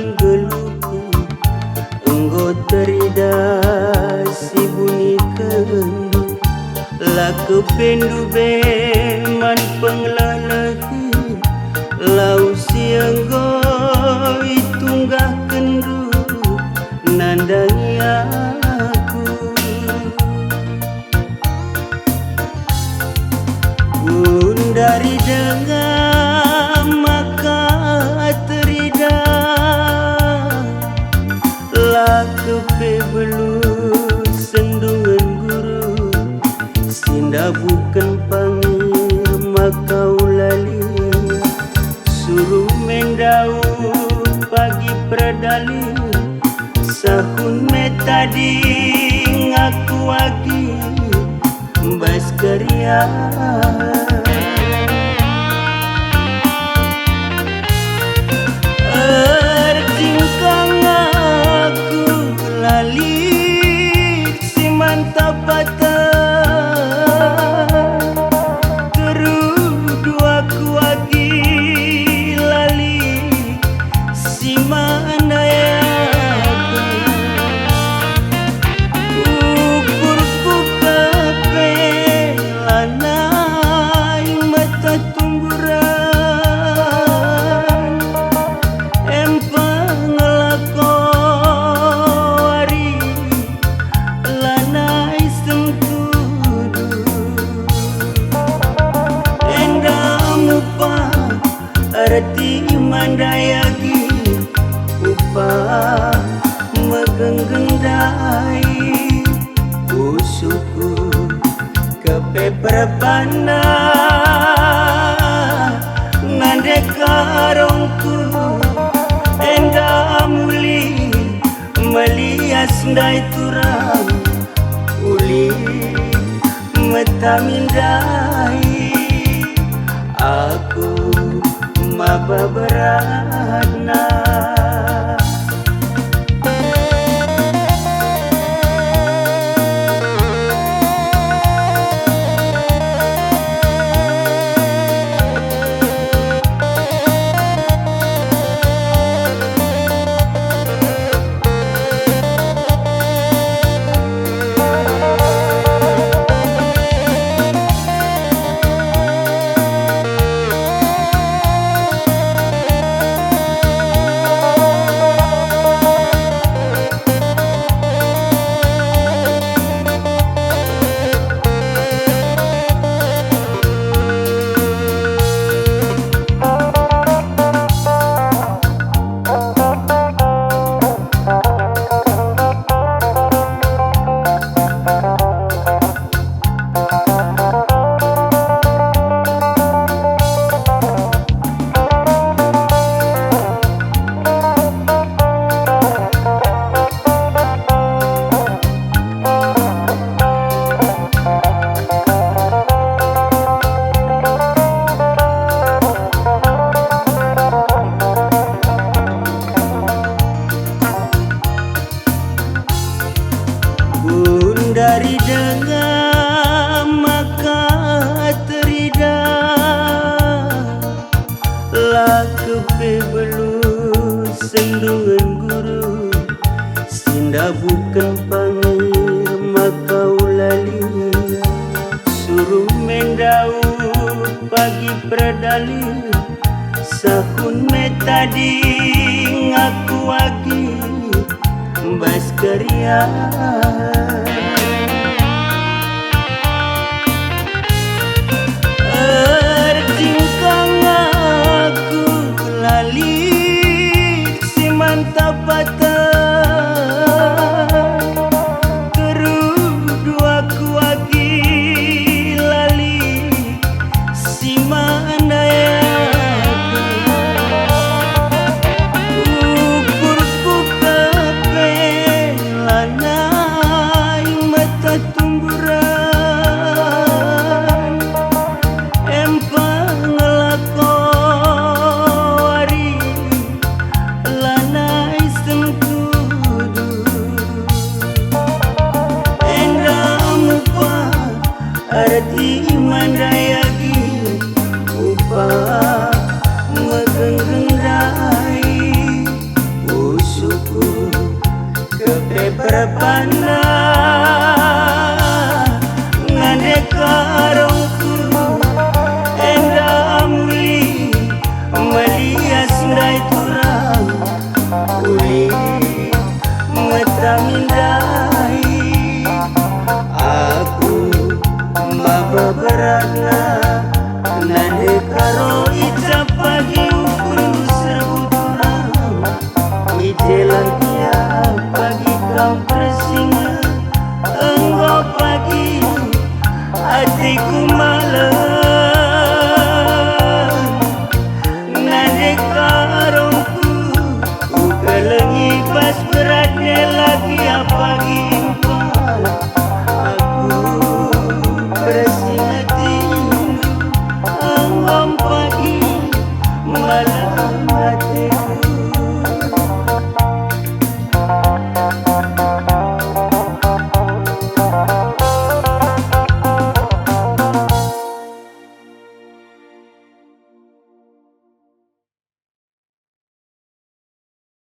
manggeluku enggo terida si bunyi kendu laku pendu be man penglalahi lau sianggo itunggah kendu nandangi aku pun dari dengar maka terida laku pe belu sendungan guru sinda bukan pangir makau lali suruh mendau pagi perdali sahun metadi ngaku lagi bas karya ertingkang aku lali si mantap patah terudu aku lagi lali si mana ya ukurku kepelanai mata tumburan empang ngelakori lanai sengkudu endamu pa arti mandayagi upah megenggendai usuku kepe perpana nande karongku enda muli melias ndai turang uli metamindai aku maba beratna dari dengar maka terida laku pe belu sendungan guru sinda bukan pangir makau lali suruh mendau pagi perdali sahun metadi ngaku lagi bas karya ertingkang aku lali si mantap patah terudu aku lagi lali si mana ya ukurku kepelanai mata tumburan empang ngelakori lanai sengkudu harapana